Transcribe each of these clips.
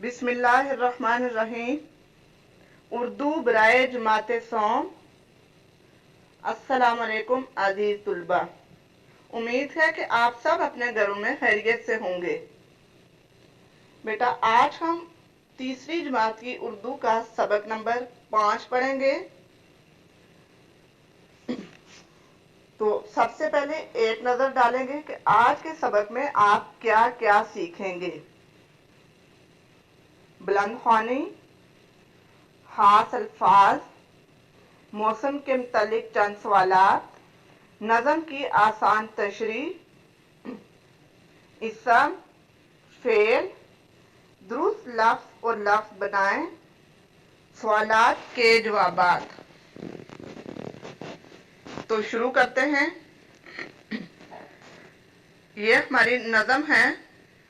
बिस्मिल्लाहिर्रहमानिर्रहीम। उर्दू बराए जमात सौम। अस्सलाम वालेकुम अजीज तुलबा। उम्मीद है कि आप सब अपने घरों में खैरियत से होंगे। बेटा, आज हम तीसरी जमात की उर्दू का सबक नंबर 5 पढ़ेंगे। तो सबसे पहले एक नजर डालेंगे कि आज के सबक में आप क्या क्या सीखेंगे। बुलंद ख्वानी, खास अल्फाज, मौसम के मुतालिक चंद सवालात, नज़म की आसान तशरीह, इसम, फेल, दुरुस्त लफ्ज़ और लफ्ज़ बनाएं, सवालात के जवाबात। तो शुरू करते हैं। ये हमारी नज़म है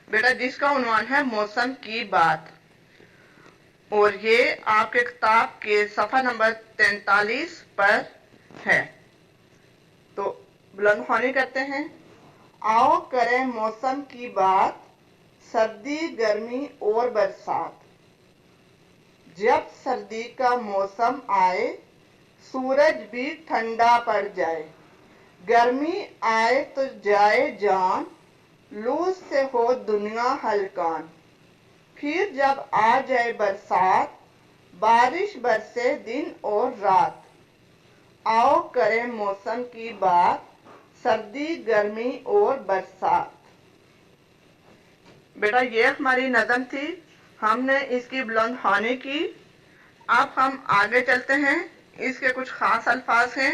बेटा, जिसका उन्वान है मौसम की बात, और ये आपके किताब के सफ़ा नंबर 43 पर है। तो बुलंद ख्वानी करते हैं। आओ करें मौसम की बात, सर्दी, गर्मी और बरसात। जब सर्दी का मौसम आए, सूरज भी ठंडा पड़ जाए। गर्मी आए तो जाए जान, लू से हो दुनिया हलकान। फिर जब आ जाए बरसात, बारिश बरसे दिन और रात। आओ करें मौसम की बात, सर्दी, गर्मी और बरसात। बेटा, ये हमारी नज़म थी, हमने इसकी बुलंद ख्वानी की। अब हम आगे चलते हैं। इसके कुछ खास अल्फाज हैं,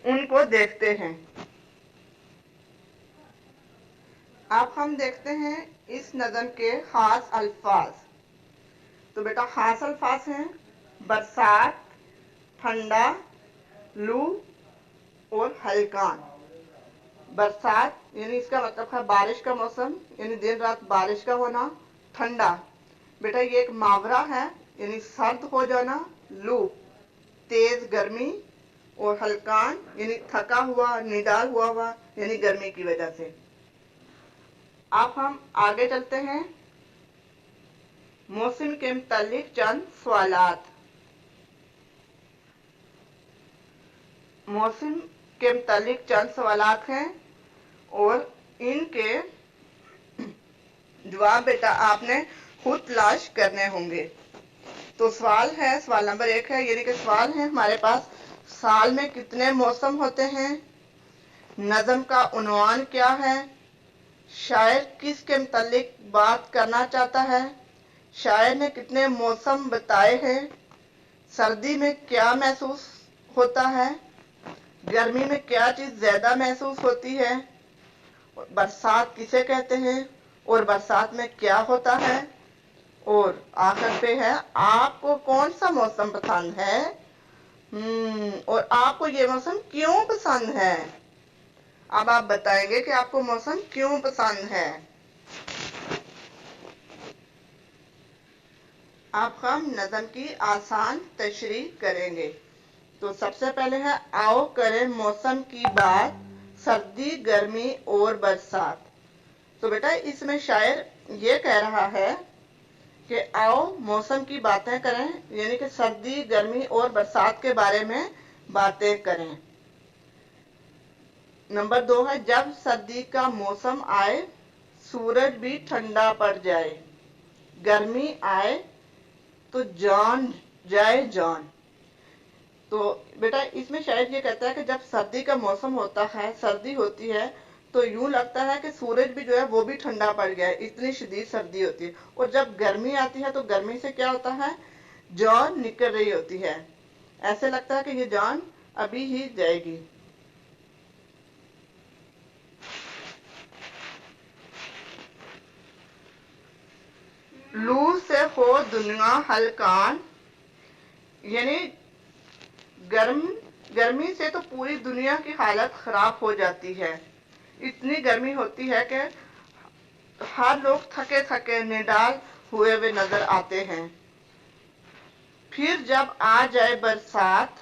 उनको देखते हैं। अब हम देखते हैं इस नज़म के खास अल्फाज। तो बेटा, खास अल्फाज हैं बरसात, ठंडा, लू और हल्कान। बरसात यानी इसका मतलब है बारिश का मौसम, यानी दिन रात बारिश का होना। ठंडा बेटा ये एक मुहावरा है, यानी सर्द हो जाना। लू तेज गर्मी, और हल्कान यानी थका हुआ, निडाल हुआ यानी गर्मी की वजह से। अब हम आगे चलते हैं। मौसम के मुतालिक चंद सवालात। मौसम के मुतालिक चंद सवालात हैं, और इनके जवाब बेटा आपने खुद तलाश करने होंगे। तो सवाल है, सवाल नंबर 1 है, यानी कि सवाल है हमारे पास, साल में कितने मौसम होते हैं? नज़म का उन्वान क्या है? शायर किसके मुतालिक बात करना चाहता है? शायर ने कितने मौसम बताए हैं? सर्दी में क्या महसूस होता है? गर्मी में क्या चीज़ ज़्यादा महसूस होती है? बरसात किसे कहते हैं? और बरसात में क्या होता है? और आखिर पे है, आपको कौन सा मौसम पसंद है? और आपको ये मौसम क्यों पसंद है? अब आप बताएंगे कि आपको मौसम क्यों पसंद है। अब हम नज़म की आसान तशरीह करेंगे। तो सबसे पहले है, आओ करें मौसम की बात, सर्दी, गर्मी और बरसात। तो बेटा इसमें शायर ये कह रहा है कि आओ मौसम की बातें करें, यानी कि सर्दी, गर्मी और बरसात के बारे में बातें करें। नंबर 2 है, जब सर्दी का मौसम आए, सूरज भी ठंडा पड़ जाए। गर्मी आए तो जान जाए जान। तो बेटा इसमें शायद ये कहता है कि जब सर्दी का मौसम होता है, सर्दी होती है, तो यूं लगता है कि सूरज भी जो है वो भी ठंडा पड़ गया है, इतनी शदीद सर्दी होती है। और जब गर्मी आती है तो गर्मी से क्या होता है, जान निकल रही होती है, ऐसे लगता है कि ये जान अभी ही जाएगी। लू से हो दुनिया हलकान, यानी गर्मी से तो पूरी दुनिया की हालत खराब हो जाती है। इतनी गर्मी होती है कि हर लोग थके थके निडाल हुए हुए नजर आते हैं। फिर जब आ जाए बरसात,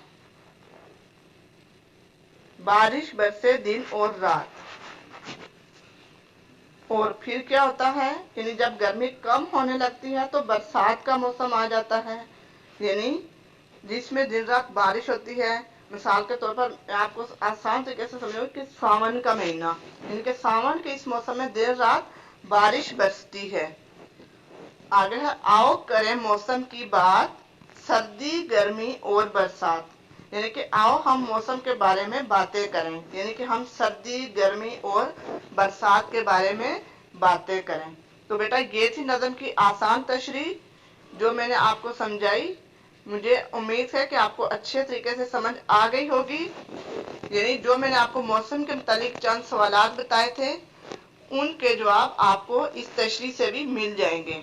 बारिश बरसे दिन और रात। और फिर क्या होता है, यानी जब गर्मी कम होने लगती है तो बरसात का मौसम आ जाता है, यानी जिसमें दिन रात बारिश होती है। मिसाल के तौर पर मैं आपको आसान तरीके से समझाऊं कि सावन का महीना, यानी कि सावन के इस मौसम में देर रात बारिश बरसती है। आगे है, आओ करें मौसम की बात, सर्दी गर्मी और बरसात। यानी कि आओ हम मौसम के बारे में बातें करें, यानी कि हम सर्दी गर्मी और बरसात के बारे में बातें करें। तो बेटा ये थी नज़म की आसान तशरीह जो मैंने आपको समझाई। मुझे उम्मीद है कि आपको अच्छे तरीके से समझ आ गई होगी। यानी जो मैंने आपको मौसम के मुतालिक चंद सवालात बताए थे उनके जवाब आपको इस तशरीह से भी मिल जाएंगे।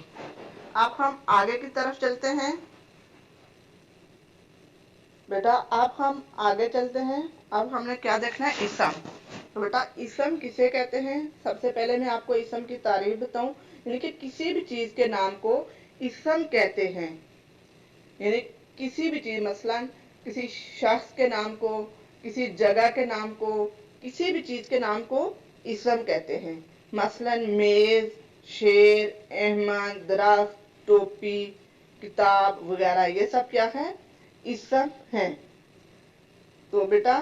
अब हम आगे की तरफ चलते हैं। बेटा अब हम आगे चलते हैं। अब हमने क्या देखना है, इसम। तो बेटा इसम किसे कहते हैं, सबसे पहले मैं आपको इसम की तारीफ बताऊं, यानी कि किसी भी चीज के नाम को इसम कहते हैं। यानी किसी भी चीज, मसलन किसी शख्स के नाम को, किसी जगह के नाम को, किसी भी चीज के नाम को इसम कहते हैं। मसलन मेज, शेर, अहमद, दरख्त, टोपी, किताब वगैरह, ये सब क्या है, इसम है। तो बेटा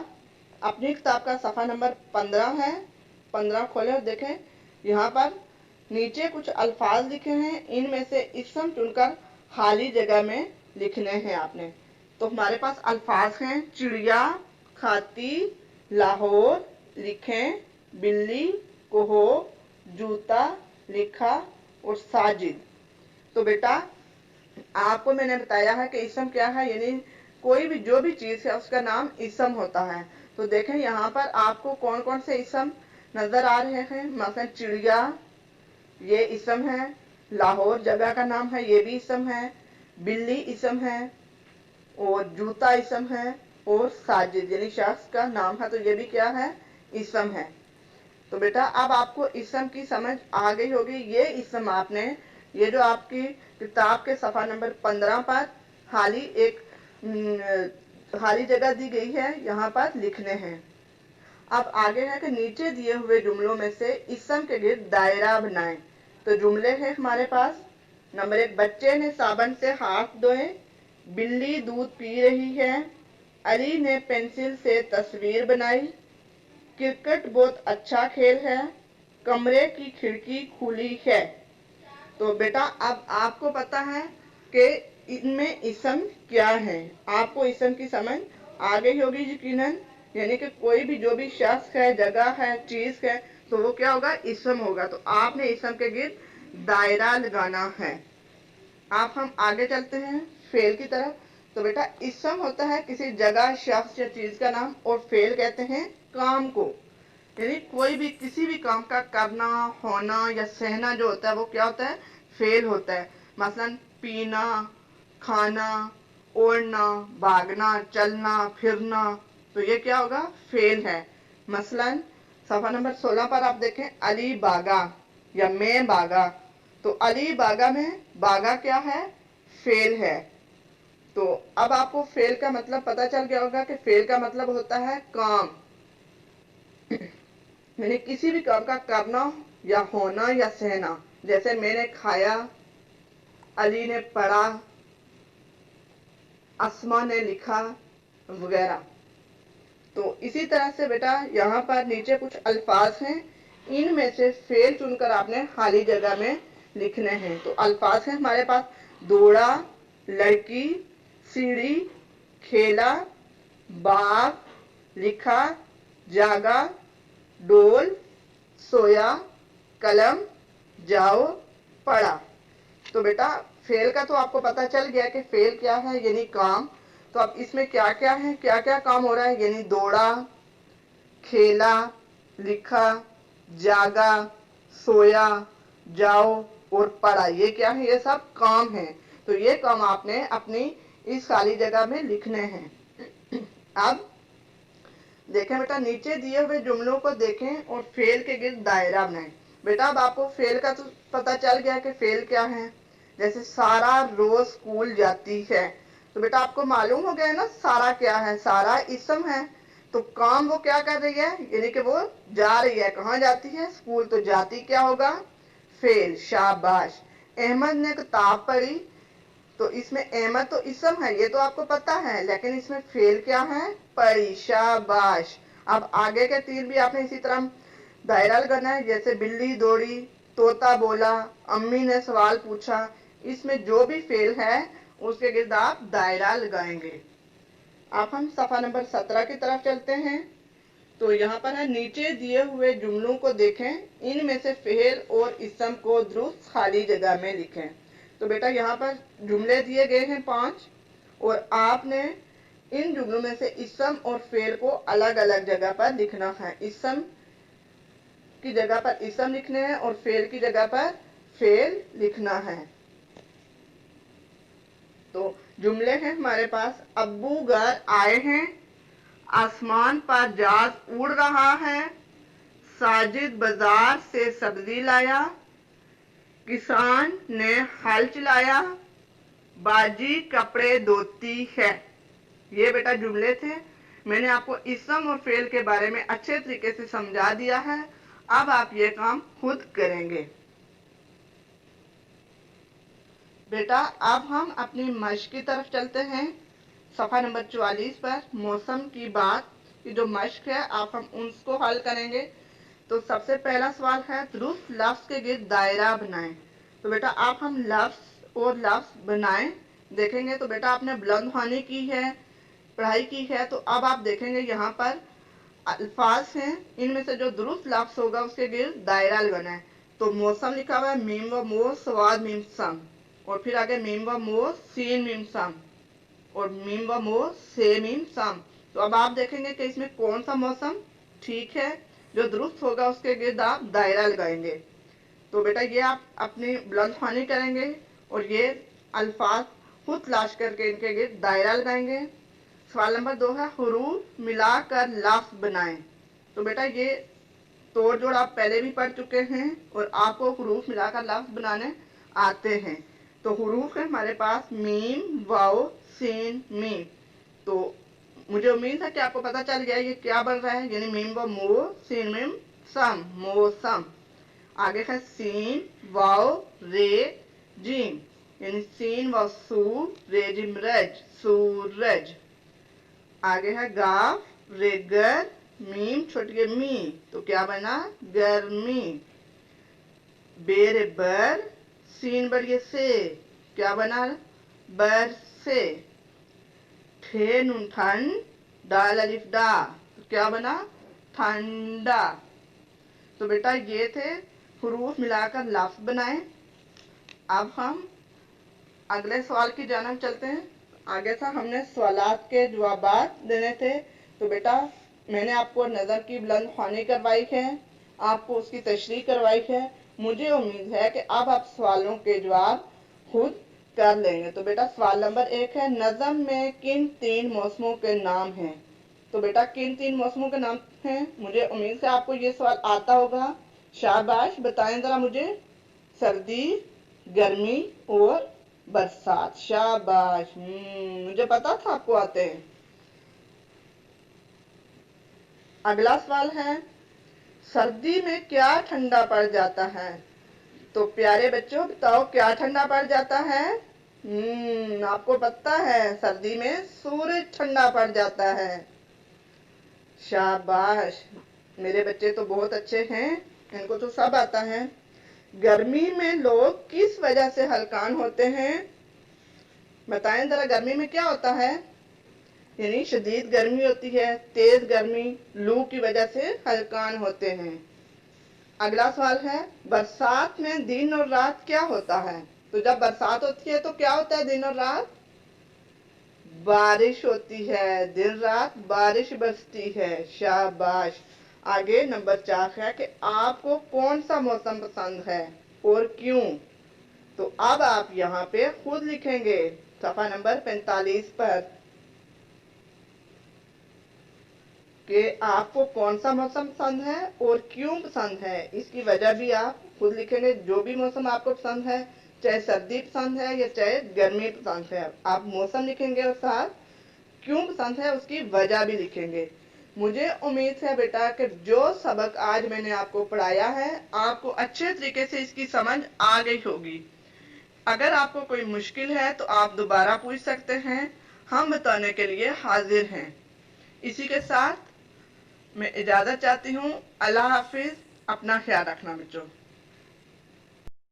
अपनी किताब का सफ़ा नंबर 15 है, 15 खोले और देखें, यहाँ पर नीचे कुछ अल्फाज लिखे हैं, इनमें से इसम चुनकर खाली जगह में लिखने हैं आपने। तो हमारे पास अल्फाज हैं, चिड़िया, खाती, लाहौर, लिखें, बिल्ली, कोहो, जूता, लिखा और साजिद। तो बेटा आपको मैंने बताया है कि इसम क्या है, यानी कोई भी जो भी चीज है उसका नाम इसम होता है। तो देखें यहाँ पर आपको कौन कौन से इसम नजर आ रहे हैं। मसलन चिड़िया ये इसम है, लाहौर जगह का नाम है ये भी इसम है, बिल्ली इसम है, और जूता इसम है, और साजिद यानी शख्स का नाम है, तो ये भी क्या है, इसम है। तो बेटा अब आपको इसम की समझ आ गई होगी। ये इसम आपने, ये जो आपकी किताब के सफ़ा नंबर 15 पर खाली एक खाली जगह दी गई है, यहाँ पर लिखने हैं। अब आगे है कि नीचे दिए हुए जुमलों में से इसम के गिर्द दायरा बनाएं। तो जुमले हैं हमारे पास। नंबर 1, बच्चे ने साबन से हाथ धोए, बिल्ली दूध पी रही है, अली ने पेंसिल से तस्वीर बनाई, क्रिकेट बहुत अच्छा खेल है, कमरे की खिड़की खुली है। तो बेटा अब आपको पता है कि इनमें इसम क्या है, आपको इसम की समझ आ गई होगी यकीनन। यानी कि कोई भी जो भी शख्स है, जगह है, चीज है, तो वो क्या होगा, इसम होगा। तो आपने इसम के गिर्द दायरा लगाना है। आप हम आगे चलते हैं फेल की तरफ। तो बेटा इसम होता है किसी जगह, शख्स या चीज का नाम, और फेल कहते हैं काम को। यानी कोई भी किसी भी काम का करना, होना या सहना जो होता है वो क्या होता है, फेल होता है। मसलन पीना, खाना, ओढ़ना, भागना, चलना, फिरना, तो ये क्या होगा, फेल है। मसलन सफ़ा नंबर 16 पर आप देखें, अली बागा या मैं बागा। तो अली बागा में बागा क्या है, फेल है। तो अब आपको फेल का मतलब पता चल गया होगा कि फेल का मतलब होता है काम, यानी किसी भी काम का करना या होना या सहना। जैसे मैंने खाया, अली ने पढ़ा, अस्मा ने लिखा वगैरह। तो इसी तरह से बेटा यहाँ पर नीचे कुछ अल्फाज हैं, इनमें से फेल चुनकर आपने खाली जगह में लिखने हैं। तो अल्फाज हैं हमारे पास, दौड़ा, लड़की, सीढ़ी, खेला, बाग, लिखा, जागा, डोल, सोया, कलम, जाओ, पढ़ा। तो बेटा फेल का तो आपको पता चल गया कि फेल क्या है, यानी काम। तो अब इसमें क्या क्या है, क्या क्या काम हो रहा है, यानी दौड़ा, खेला, लिखा, जागा, सोया, जाओ और पढ़ा, ये क्या है, ये सब काम है। तो ये काम आपने अपनी इस खाली जगह में लिखने हैं। अब देखें बेटा, नीचे दिए हुए जुमलों को देखें और फेल के गिर्द दायरा बनाएं। बेटा अब आपको फेल का तो पता चल गया कि फेल क्या है। जैसे सारा रोज स्कूल जाती है, तो बेटा आपको मालूम हो गया है ना सारा क्या है, सारा इसम है। तो काम वो क्या कर रही है, यानी कि वो जा रही है। कहाँ जाती है? स्कूल। तो जाती क्या होगा? फेल। शाबाश। अहमद ने किताब पढ़ी, तो इसमें अहमद तो इसम है, ये तो आपको पता है, लेकिन इसमें फेल क्या है? पढ़ी। शाबाश। अब आगे के तीर भी आपने इसी तरह दायरा लगाना है, जैसे बिल्ली दौड़ी, तोता बोला, अम्मी ने सवाल पूछा। इसमें जो भी फेल है उसके गिर्द आप दायरा लगाएंगे। अब हम सफा नंबर 17 की तरफ चलते हैं। तो यहाँ पर है, नीचे दिए हुए जुमलों को देखें, इनमें से फेल और इसम को दुरुस्त खाली जगह में लिखें। तो बेटा यहाँ पर जुमले दिए गए हैं 5, और आपने इन जुमलों में से इसम और फेल को अलग अलग जगह पर लिखना है। इसम की जगह पर इसम लिखने हैं और फेल की जगह पर फेल लिखना है। तो जुमले हैं हमारे पास, अब्बू घर आए हैं, आसमान पर जहाज उड़ रहा है, साजिद बाजार से सब्जी लाया, किसान ने हल चलाया, बाजी कपड़े धोती है। ये बेटा जुमले थे। मैंने आपको इसम और फेल के बारे में अच्छे तरीके से समझा दिया है। अब आप ये काम खुद करेंगे। बेटा अब हम अपनी मश्क की तरफ चलते हैं। सफा नंबर 44 पर मौसम की बात की जो मश्क है, आप हम उसको हल करेंगे। तो सबसे पहला सवाल है, दुरुस्त लफ्ज के गिर्द दायरा बनाएं। तो बेटा आप हम लफ्ज और लफ्ज बनाएं देखेंगे। तो बेटा आपने बुलंद ख्वानी की है, पढ़ाई की है, तो अब आप देखेंगे यहाँ पर अल्फाज हैं, इनमें से जो दुरुस्त लफ्ज होगा उसके गिर्द दायरा लगाना है। तो मौसम लिखा हुआ है, मीम व मो सवाद मीम सम, और फिर आगे मीम व मो सीन मीम सम, और मीम व मो से मीम सम। तो अब आप देखेंगे कि इसमें कौन सा मौसम ठीक है, जो दुरुस्त होगा उसके गिर्द आप दायरा लगाएंगे। तो बेटा ये आप अपनी बुलंद ख्वानी करेंगे और ये अल्फाज खुद तलाश करके इनके गिर्द दायरा लगाएंगे। सवाल नंबर 2 है, हुरूफ मिलाकर लफ्ज बनाएं। तो बेटा ये तोड़ जोड़ आप पहले भी पढ़ चुके हैं और आपको हुरूफ मिलाकर लफ्ज बनाने आते हैं। तो हुरूफ है हमारे पास मीम वाओ सीन मीम। तो मुझे उम्मीद है कि आपको पता चल गया ये क्या बन रहा है, यानी मीम व मो सीन मीम सम, मौसम। आगे है सीन वाओ रे जिम, यानी सीन व सू रे जिम रज, सूरज। आगे है गाफ रेगर मीम छोटी मी, तो क्या बना? गर्मी। बेरे बर सीन बड़िए से, क्या बना? बर से। ठे नून ठंड डाल अलिफ डा, तो क्या बना? ठंडा। तो बेटा ये थे हुरूफ मिलाकर लफ्ज बनाए। अब हम अगले सवाल की जानब चलते हैं। आगे था हमने सवालात के जवाबात देने थे। तो बेटा मैंने आपको नज़र की बुलंद ख्वानी करवाई है, आपको उसकी तशरीह करवाई है। मुझे उम्मीद है कि अब आप सवालों के जवाब खुद कर लेंगे। तो बेटा सवाल नंबर 1 है, नज़म में किन 3 मौसमों के नाम हैं? तो बेटा किन 3 मौसमों के नाम हैं? मुझे उम्मीद है आपको ये सवाल आता होगा। शाबाश, बताएं जरा मुझे। सर्दी, गर्मी और बरसात। शाबाश, मुझे पता था आपको आते हैं। अगला सवाल है, सर्दी में क्या ठंडा पड़ जाता है? तो प्यारे बच्चों बताओ क्या ठंडा पड़ जाता है? आपको पता है, सर्दी में सूरज ठंडा पड़ जाता है। शाबाश, मेरे बच्चे तो बहुत अच्छे हैं, इनको तो सब आता है। गर्मी में लोग किस वजह से हलकान होते हैं? बताएं जरा, गर्मी में क्या होता है? यानी शदीद गर्मी होती है, तेज गर्मी, लू की वजह से हलकान होते हैं। अगला सवाल है, बरसात में दिन और रात क्या होता है? तो जब बरसात होती है तो क्या होता है दिन और रात? बारिश होती है, दिन रात बारिश बरसती है। शाबाश। आगे नंबर 4 है कि आपको कौन सा मौसम पसंद है और क्यों? तो अब आप यहाँ पे खुद लिखेंगे सफा नंबर 45 पर कि आपको कौन सा मौसम पसंद है और क्यों पसंद है। इसकी वजह भी आप खुद लिखेंगे। जो भी मौसम आपको पसंद है, चाहे सर्दी पसंद है या चाहे गर्मी पसंद है, आप मौसम लिखेंगे और साथ क्यों पसंद है उसकी वजह भी लिखेंगे। مجھے امید ہے بیٹا کہ جو سبق آج میں نے آپ کو پڑھایا ہے آپ کو اچھے طریقے سے اس کی سمجھ آ گئی ہوگی۔ اگر آپ کو کوئی مشکل ہے تو آپ دوبارہ پوچھ سکتے ہیں، ہم بتانے کے لیے حاضر ہیں۔ اسی کے ساتھ میں اجازت چاہتی ہوں۔ اللہ حافظ، اپنا خیال رکھنا بچوں۔